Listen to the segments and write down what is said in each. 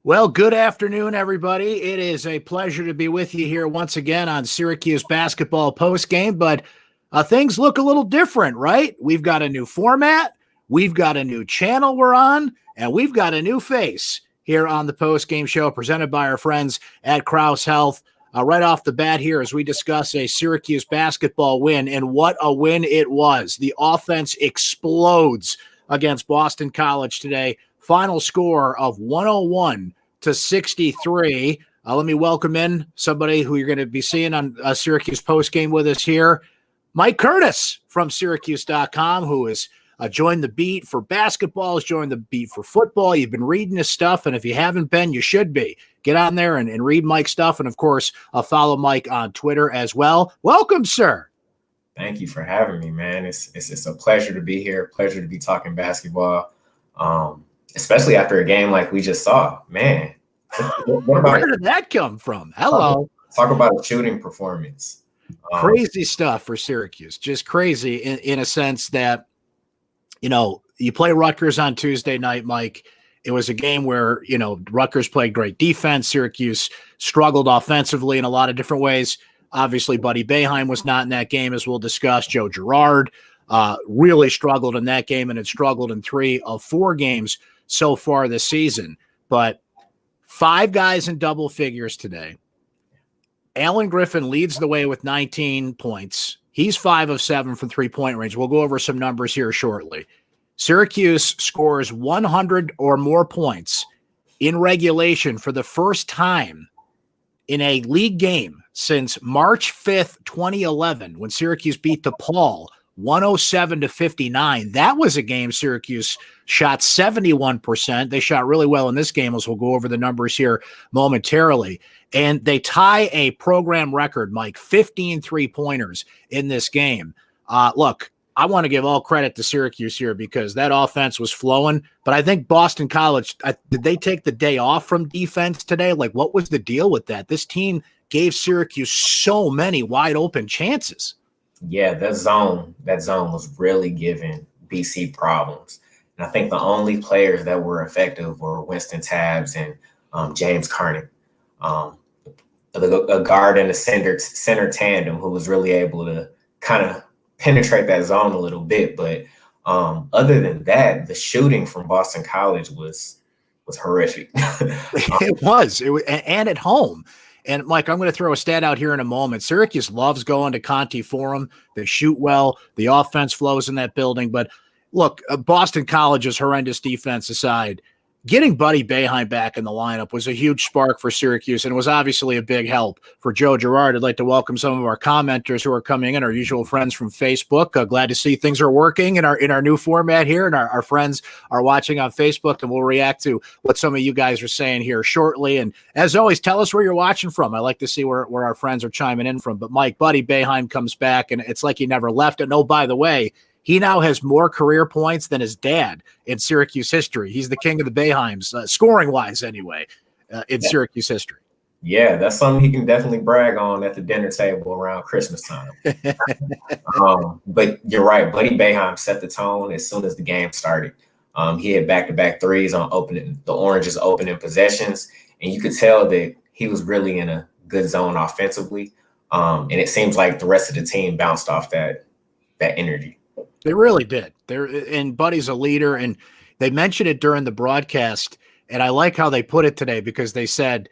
Well, good afternoon, everybody. It is a pleasure to be with you here once again on Syracuse basketball postgame, but things look a little different, right? We've got a new format, we've got a new channel we're on, and we've got a new face here on the postgame show presented by our friends at Krause Health. Right off the bat here as we discuss a Syracuse basketball win, and what a win it was. The offense explodes against Boston College today. Final score of 101-63. Let me welcome in somebody who you're going to be seeing on Syracuse postgame with us here, Mike Curtis from syracuse.com, who has joined the beat for basketball, has joined the beat for football. You've been reading his stuff, and if you haven't been, you should be. Get on there and read Mike's stuff, and, of course, follow Mike on Twitter as well. Welcome, sir. Thank you for having me, man. It's a pleasure to be here, pleasure to be talking basketball. Especially after a game like we just saw, man. Where did that come from? Hello. Talk about a shooting performance. Crazy stuff for Syracuse. Just crazy in a sense that, you know, you play Rutgers on Tuesday night, Mike. It was a game where, you know, Rutgers played great defense. Syracuse struggled offensively in a lot of different ways. Obviously, Buddy Boeheim was not in that game, as we'll discuss. Joe Girard really struggled in that game and had struggled in 3 of 4 games so far this season. But 5 guys in double figures today. Alan Griffin leads the way with 19 points. He's 5 of 7 from three-point range. We'll go over some numbers here shortly. Syracuse scores 100 or more points in regulation for the first time in a league game since March 5th, 2011, when Syracuse beat DePaul 107-59. That was a game Syracuse shot 71%. They shot really well in this game, as we'll go over the numbers here momentarily. And they tie a program record, Mike, 15 three-pointers in this game. Look, I want to give all credit to Syracuse here because that offense was flowing. But I think Boston College, did they take the day off from defense today? Like, what was the deal with that? This team gave Syracuse so many wide open chances. Yeah, that zone was really giving BC problems. And I think the only players that were effective were Winston Tabbs and James Carney, a guard and a center tandem who was really able to kind of penetrate that zone a little bit. But other than that, the shooting from Boston College was horrific. It was, and at home. And, Mike, I'm going to throw a stat out here in a moment. Syracuse loves going to Conti Forum. They shoot well. The offense flows in that building. But, look, Boston College's horrendous defense aside, getting Buddy Boeheim back in the lineup was a huge spark for Syracuse, and it was obviously a big help for Joe Girard. I'd like to welcome some of our commenters who are coming in, our usual friends from Facebook. Glad to see things are working in our new format here, and our friends are watching on Facebook, and we'll react to what some of you guys are saying here shortly. And as always, tell us where you're watching from. I like to see where our friends are chiming in from. But, Mike, Buddy Boeheim comes back, and it's like he never left. And, oh, by the way, he now has more career points than his dad in Syracuse history. He's the king of the Boeheims, scoring-wise anyway, in Syracuse history. Yeah, that's something he can definitely brag on at the dinner table around Christmas time. But you're right. Buddy Boeheim set the tone as soon as the game started. He had back-to-back threes on the Orange's opening possessions, and you could tell that he was really in a good zone offensively. And it seems like the rest of the team bounced off that energy. They really did. And Buddy's a leader, and they mentioned it during the broadcast, and I like how they put it today because they said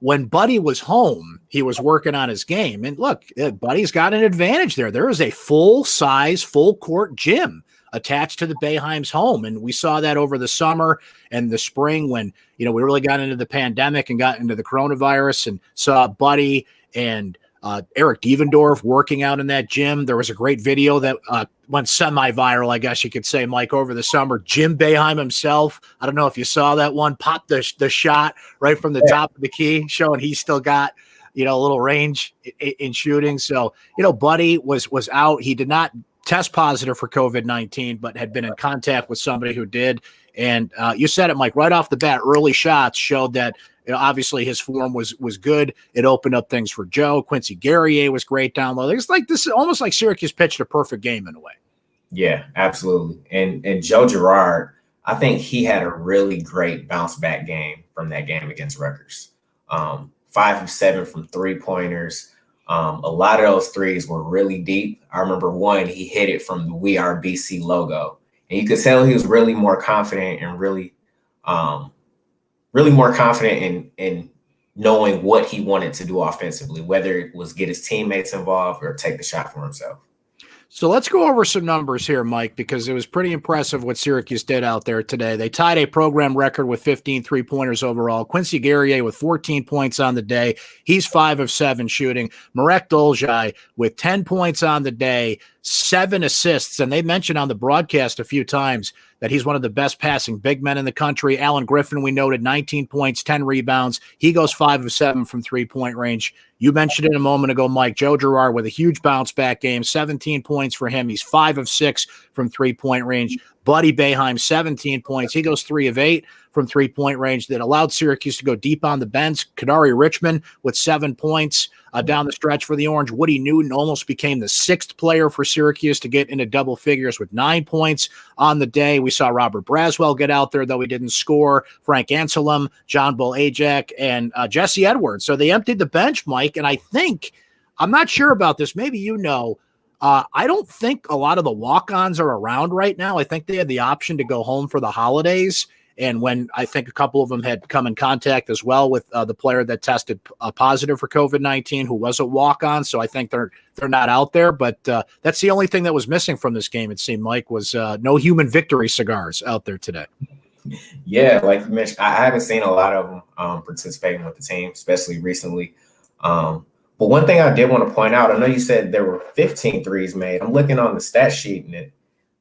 when Buddy was home, he was working on his game. And look, Buddy's got an advantage there. There is a full-size, full-court gym attached to the Boeheim's home, and we saw that over the summer and the spring when, you know, we really got into the pandemic and got into the coronavirus and saw Buddy and Eric Devendorf working out in that gym. There was a great video that went semi-viral, I guess you could say, Mike, over the summer. Jim Boeheim himself, I don't know if you saw that one, popped the shot right from the top of the key, showing he's still got, you know, a little range in shooting. So, you know, Buddy was out. He did not test positive for COVID-19, but had been in contact with somebody who did. And you said it, Mike, right off the bat, early shots showed that, you know, obviously his form was good. It opened up things for Joe. Quincy Guerrier was great down low. It's like this, almost like Syracuse pitched a perfect game in a way. Yeah, absolutely. And Joe Girard, I think he had a really great bounce back game from that game against Rutgers. 5 of 7 from 3-pointers. A lot of those threes were really deep. I remember one, he hit it from the We Are BC logo. And you could tell he was really more confident and really more confident in knowing what he wanted to do offensively, whether it was get his teammates involved or take the shot for himself. So let's go over some numbers here, Mike, because it was pretty impressive what Syracuse did out there today. They tied a program record with 15 3-pointers overall. Quincy Guerrier with 14 points on the day. He's 5 of 7 shooting. Marek Dolzaj with 10 points on the day, 7 assists. And they mentioned on the broadcast a few times that he's one of the best passing big men in the country. Alan Griffin, we noted, 19 points, 10 rebounds. He goes 5 of 7 from 3-point range. You mentioned it a moment ago, Mike. Joe Girard with a huge bounce-back game, 17 points for him. He's 5 of 6 from 3-point range. Buddy Boeheim, 17 points. He goes 3 of 8 from 3-point range. That allowed Syracuse to go deep on the bench. Kadari Richmond with 7 points down the stretch for the Orange. Woody Newton almost became the 6th player for Syracuse to get into double figures with 9 points on the day. We saw Robert Braswell get out there, though he didn't score. Frank Anselm, John Bull Ajak, and Jesse Edwards. So they emptied the bench, Mike, and I think, I'm not sure about this, maybe you know, I don't think a lot of the walk-ons are around right now. I think they had the option to go home for the holidays. And when I think a couple of them had come in contact as well with the player that tested positive for COVID-19, who was a walk-on. So I think they're not out there. But that's the only thing that was missing from this game, it seemed, Mike, was no human victory cigars out there today. Yeah, like you mentioned, I haven't seen a lot of them participating with the team, especially recently. But one thing I did want to point out, I know you said there were 15 threes made. I'm looking on the stat sheet and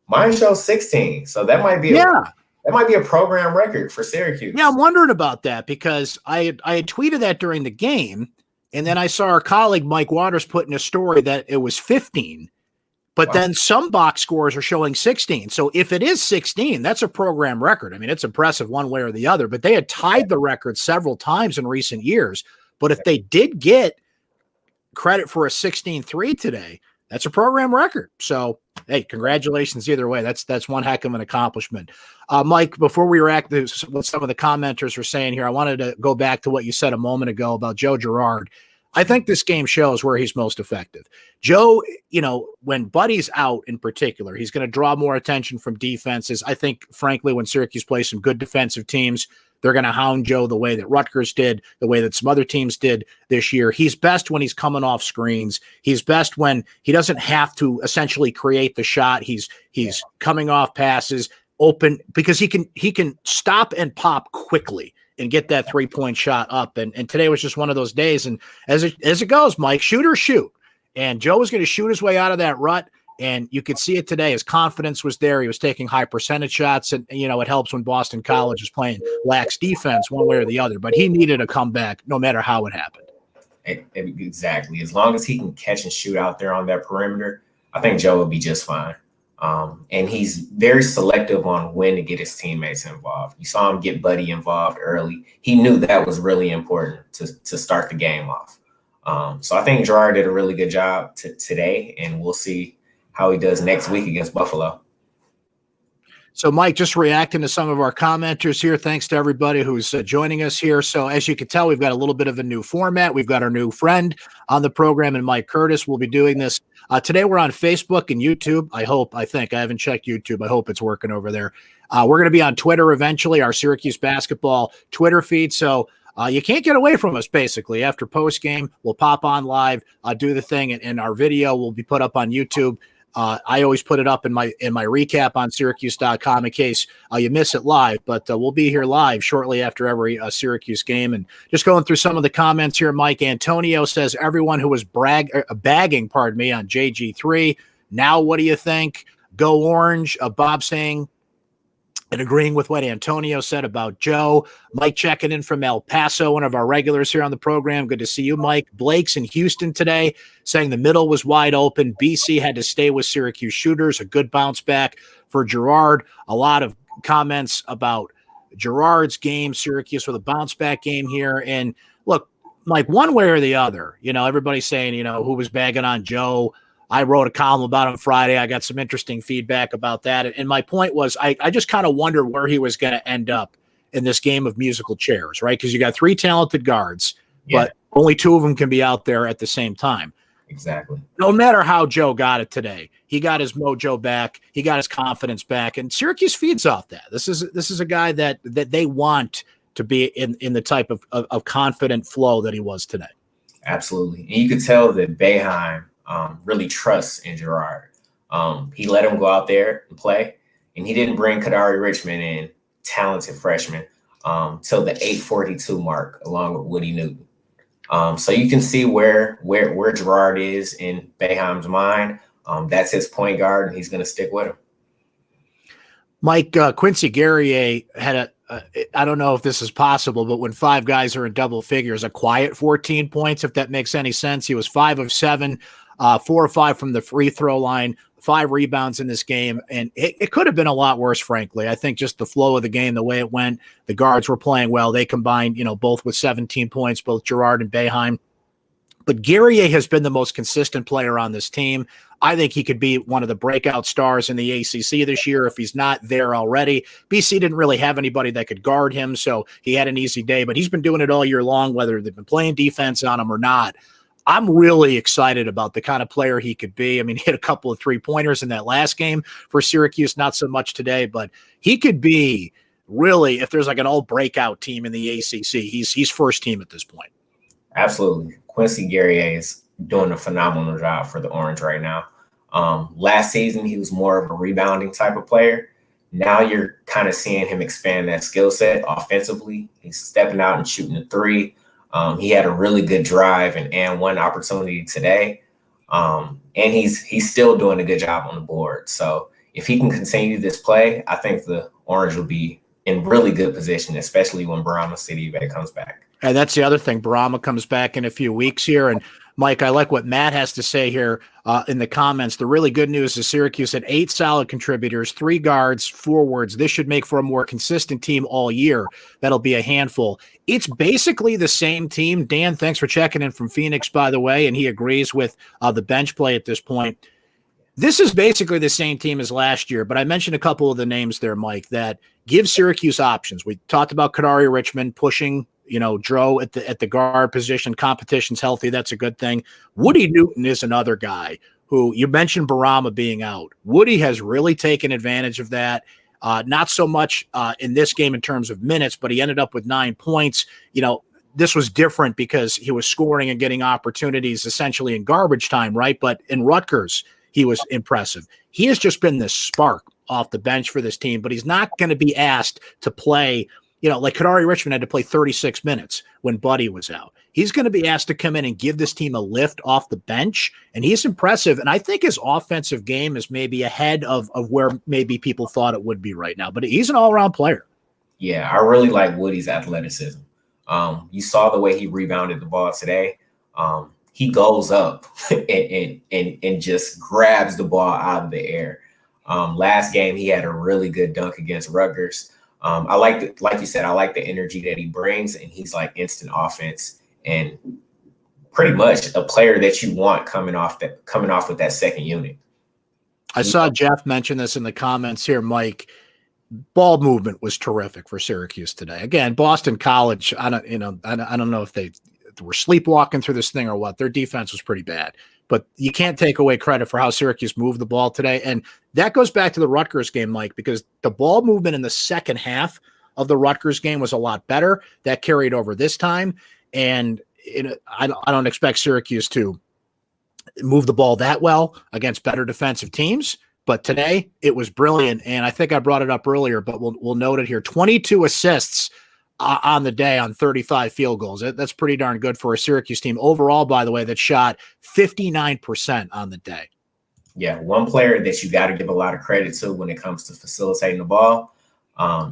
mine shows 16. So that might be a program record for Syracuse. Yeah, I'm wondering about that because I had tweeted that during the game, and then I saw our colleague Mike Waters put in a story that it was 15. But then some box scores are showing 16. So if it is 16, that's a program record. I mean, it's impressive one way or the other. But they had tied the record several times in recent years. But if they did get credit for a 16-3 today, that's a program record. So, hey, congratulations either way. That's one heck of an accomplishment. Mike, before we react to what some of the commenters were saying here, I wanted to go back to what you said a moment ago about Joe Girard. I think this game shows where he's most effective. Joe, when Buddy's out in particular, he's going to draw more attention from defenses. I think, frankly, when Syracuse plays some good defensive teams, they're going to hound Joe the way that Rutgers did, the way that some other teams did this year. He's best when he's coming off screens. He's best when he doesn't have to essentially create the shot. He's coming off passes open because he can stop and pop quickly and get that 3-point shot up. And today was just one of those days. And as it goes, Mike, shoot or shoot. And Joe was going to shoot his way out of that rut. And you could see it today. His confidence was there. He was taking high percentage shots. And, it helps when Boston College is playing lax defense one way or the other. But he needed a comeback no matter how it happened. Exactly. As long as he can catch and shoot out there on that perimeter, I think Joe will be just fine. And he's very selective on when to get his teammates involved. You saw him get Buddy involved early. He knew that was really important to start the game off. So I think Girard did a really good job today, and we'll see how he does next week against Buffalo. So, Mike, just reacting to some of our commenters here. Thanks to everybody who's joining us here. So, as you can tell, we've got a little bit of a new format. We've got our new friend on the program, and Mike Curtis will be doing this. Today, we're on Facebook and YouTube. I haven't checked YouTube. I hope it's working over there. We're going to be on Twitter eventually, our Syracuse basketball Twitter feed. So, you can't get away from us, basically. After postgame, we'll pop on live, do the thing, and our video will be put up on YouTube. I always put it up in my recap on syracuse.com in case you miss it live, but we'll be here live shortly after every Syracuse game. And just going through some of the comments here, Mike Antonio says everyone who was bagging on JG3. Now, what do you think? Go Orange. Bob saying and agreeing with what Antonio said about Joe. Mike checking in from El Paso, one of our regulars here on the program. Good to see you, Mike. Blake's in Houston today, saying the middle was wide open. BC had to stay with Syracuse shooters. A good bounce back for Girard. A lot of comments about Girard's game. Syracuse with a bounce back game here. And look, Mike, one way or the other, everybody's saying, who was bagging on Joe. I wrote a column about him Friday. I got some interesting feedback about that. And my point was, I just kind of wondered where he was going to end up in this game of musical chairs, right? Because you got 3 talented guards, but only 2 of them can be out there at the same time. Exactly. No matter how Joe got it today, he got his mojo back. He got his confidence back. And Syracuse feeds off that. This is a guy that they want to be in the type of confident flow that he was today. Absolutely. And you could tell that Boeheim really trusts in Girard. He let him go out there and play, and he didn't bring Kadari Richmond in, talented freshman, till the 8:42 mark, along with Woody Newton. So you can see where Girard is in Boeheim's mind. That's his point guard, and he's going to stick with him. Mike, Quincy Guerrier had I don't know if this is possible, but when 5 guys are in double figures, a quiet 14 points, if that makes any sense. He was 5 of 7, 4 or 5 from the free throw line, 5 rebounds in this game. And it could have been a lot worse, frankly. I think just the flow of the game, the way it went, the guards were playing well. They combined, both with 17 points, both Girard and Boeheim. But Guerrier has been the most consistent player on this team. I think he could be one of the breakout stars in the ACC this year if he's not there already. BC didn't really have anybody that could guard him, so he had an easy day. But he's been doing it all year long, whether they've been playing defense on him or not. I'm really excited about the kind of player he could be. I mean, he hit a couple of 3-pointers in that last game for Syracuse, not so much today, but he could be really, if there's like an all breakout team in the ACC, he's first team at this point. Absolutely. Quincy Guerrier is doing a phenomenal job for the Orange right now. Last season, he was more of a rebounding type of player. Now you're kind of seeing him expand that skill set offensively. He's stepping out and shooting a 3. He had a really good drive and one opportunity today. And he's still doing a good job on the board. So if he can continue this play, I think the Orange will be in really good position, especially when Brahma City comes back. And that's the other thing. Brahma comes back in a few weeks here. And Mike, I like what Matt has to say here in the comments. The really good news is Syracuse had 8 solid contributors, 3 guards, forwards. This should make for a more consistent team all year. That'll be a handful. It's basically the same team. Dan, thanks for checking in from Phoenix, by the way, and he agrees with the bench play at this point. This is basically the same team as last year, but I mentioned a couple of the names there, Mike, that give Syracuse options. We talked about Kadari Richmond pushing Dro at the guard position. Competition's healthy. That's a good thing. Woody Newton is another guy who you mentioned Barama being out. Woody has really taken advantage of that. Not so much in this game in terms of minutes, but he ended up with 9 points. This was different because he was scoring and getting opportunities essentially in garbage time, right? But in Rutgers, he was impressive. He has just been this spark off the bench for this team, but he's not going to be asked to play. Like Kadari Richmond had to play 36 minutes when Buddy was out. He's going to be asked to come in and give this team a lift off the bench, and he's impressive. And I think his offensive game is maybe ahead of where maybe people thought it would be right now. But he's an all-around player. Yeah, I really like Woody's athleticism. You saw the way he rebounded the ball today. He goes up and just grabs the ball out of the air. Last game, he had a really good dunk against Rutgers. I like you said, I like the energy that he brings, and he's like instant offense and pretty much a player that you want coming off with that second unit. I saw Jeff mention this in the comments here, Mike. Ball movement was terrific for Syracuse today. Again, Boston College, I don't know if they were sleepwalking through this thing or what. Their defense was pretty bad. But you can't take away credit for how Syracuse moved the ball today. And that goes back to the Rutgers game, Mike, because the ball movement in the second half of the Rutgers game was a lot better. That carried over this time. And I don't expect Syracuse to move the ball that well against better defensive teams. But today it was brilliant. And I think I brought it up earlier, but we'll note it here. 22 assists on the day on 35 field goals. That's pretty darn good for a Syracuse team overall, by the way, that shot 59% on the day. Yeah, one player that you got to give a lot of credit to when it comes to facilitating the ball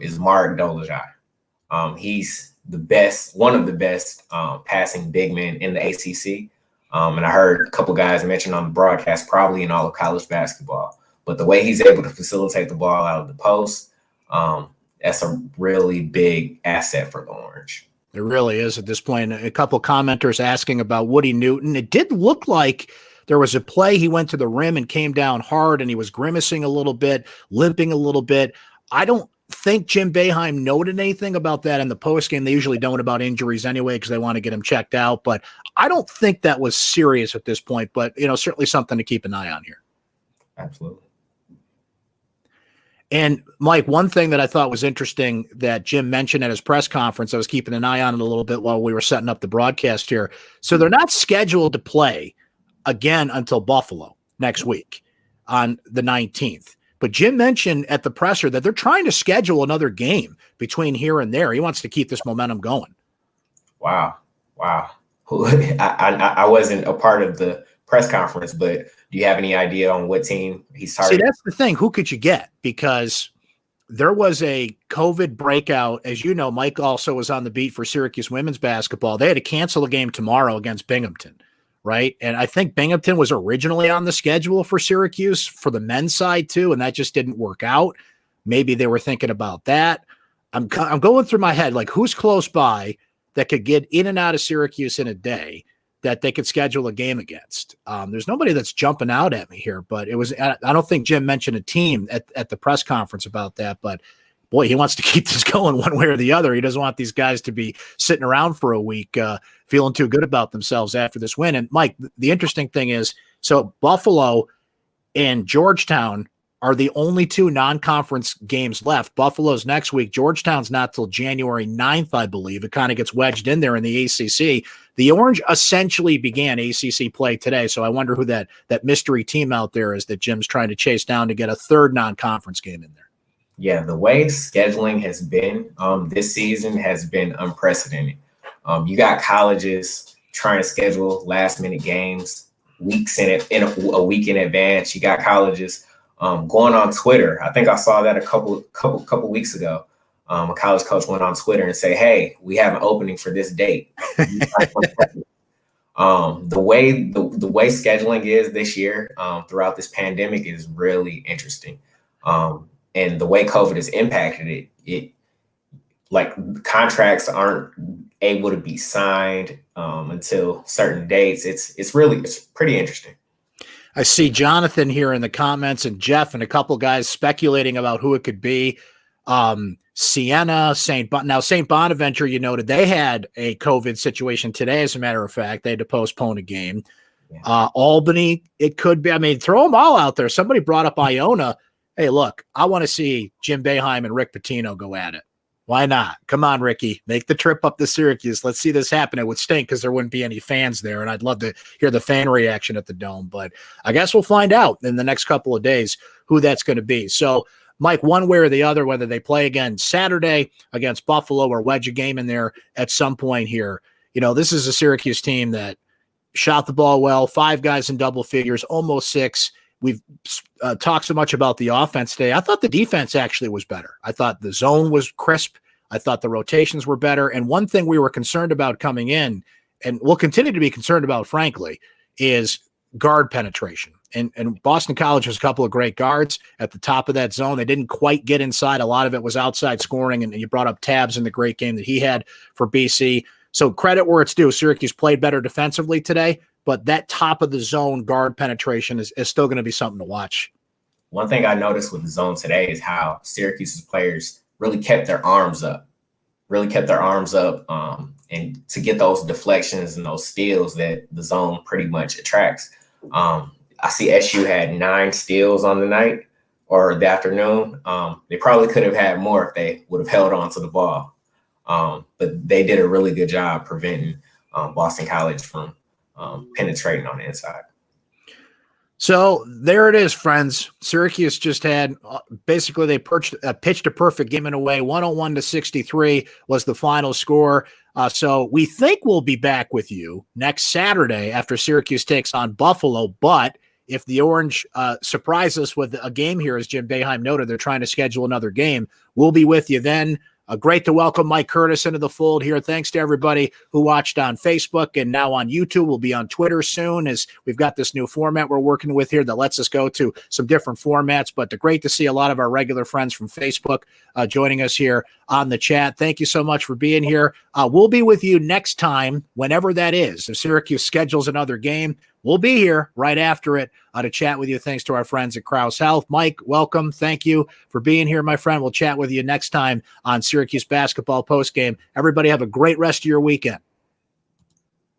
is Mark Dolezaj. He's one of the best passing big men in the ACC. And I heard a couple guys mention on the broadcast, probably in all of college basketball. But the way he's able to facilitate the ball out of the post, that's a really big asset for the Orange. It really is at this point. A couple commenters asking about Woody Newton. It did look like There was a play, he went to the rim and came down hard, and he was grimacing a little bit, limping a little bit. I don't think Jim Boeheim noted anything about that in the postgame. They usually don't about injuries anyway because they want to get him checked out. But I don't think that was serious at this point. But, certainly something to keep an eye on here. Absolutely. And Mike, one thing that I thought was interesting that Jim mentioned at his press conference, I was keeping an eye on it a little bit while we were setting up the broadcast here. So they're not scheduled to play again until Buffalo next week on the 19th. But Jim mentioned at the presser that they're trying to schedule another game between here and there. He wants to keep this momentum going. Wow. I wasn't a part of the press conference, but do you have any idea on what team he's targeting? See, that's the thing. Who could you get? Because there was a COVID breakout. As you know, Mike also was on the beat for Syracuse women's basketball. They had to cancel a game tomorrow against Binghamton, right? And I think Binghamton was originally on the schedule for Syracuse for the men's side too, and that just didn't work out. Maybe they were thinking about that. I'm going through my head, like who's close by that could get in and out of Syracuse in a day that they could schedule a game against. There's nobody that's jumping out at me here, but I don't think Jim mentioned a team at the press conference about that, but boy, he wants to keep this going one way or the other. He doesn't want these guys to be sitting around for a week, feeling too good about themselves after this win. And Mike, the interesting thing is, so Buffalo and Georgetown are the only two non-conference games left. Buffalo's next week. Georgetown's not till January 9th, I believe. It kind of gets wedged in there in the ACC. The Orange essentially began ACC play today, so I wonder who that mystery team out there is that Jim's trying to chase down to get a third non-conference game in there. Yeah, the way scheduling has been this season has been unprecedented. You got colleges trying to schedule last-minute games weeks in a week in advance. You got colleges going on Twitter. I think I saw that a couple weeks ago. A college coach went on Twitter and say, "Hey, we have an opening for this date." The way scheduling is this year throughout this pandemic is really interesting. And the way COVID has impacted it like contracts aren't able to be signed until certain dates. It's pretty interesting. I see Jonathan here in the comments and Jeff and a couple guys speculating about who it could be. Siena, St. Bonaventure, you noted they had a COVID situation today. As a matter of fact, they had to postpone a game. Yeah. Albany, it could be. I mean, throw them all out there. Somebody brought up Iona. Hey, look, I want to see Jim Boeheim and Rick Pitino go at it. Why not? Come on, Ricky. Make the trip up to Syracuse. Let's see this happen. It would stink because there wouldn't be any fans there, and I'd love to hear the fan reaction at the Dome. But I guess we'll find out in the next couple of days who that's going to be. So, Mike, one way or the other, whether they play again Saturday against Buffalo or wedge a game in there at some point here, this is a Syracuse team that shot the ball well, 5 guys in double figures, almost 6. We've talked so much about the offense today. I thought the defense actually was better. I thought the zone was crisp. I thought the rotations were better. And one thing we were concerned about coming in, and we'll continue to be concerned about, frankly, is guard penetration. And Boston College has a couple of great guards at the top of that zone. They didn't quite get inside. A lot of it was outside scoring, and you brought up Tabbs in the great game that he had for BC. So credit where it's due. Syracuse played better defensively today, but that top of the zone guard penetration is still going to be something to watch. One thing I noticed with the zone today is how Syracuse's players really kept their arms up, and to get those deflections and those steals that the zone pretty much attracts. I see SU had 9 steals on the night or the afternoon. They probably could have had more if they would have held on to the ball. But they did a really good job preventing Boston College from penetrating on the inside. So there it is, friends. Syracuse just had basically they pitched a perfect game in a way. 101-63 was the final score. So we think we'll be back with you next Saturday after Syracuse takes on Buffalo. But if the Orange surprise us with a game here, as Jim Boeheim noted, they're trying to schedule another game. We'll be with you then. Great to welcome Mike Curtis into the fold here. Thanks to everybody who watched on Facebook and now on YouTube. We'll be on Twitter soon, as we've got this new format we're working with here that lets us go to some different formats. But great to see a lot of our regular friends from Facebook joining us here on the chat. Thank you so much for being here. We'll be with you next time, whenever that is. If Syracuse schedules another game, we'll be here right after it to chat with you. Thanks to our friends at Krause Health. Mike, welcome. Thank you for being here, my friend. We'll chat with you next time on Syracuse Basketball Postgame. Everybody have a great rest of your weekend.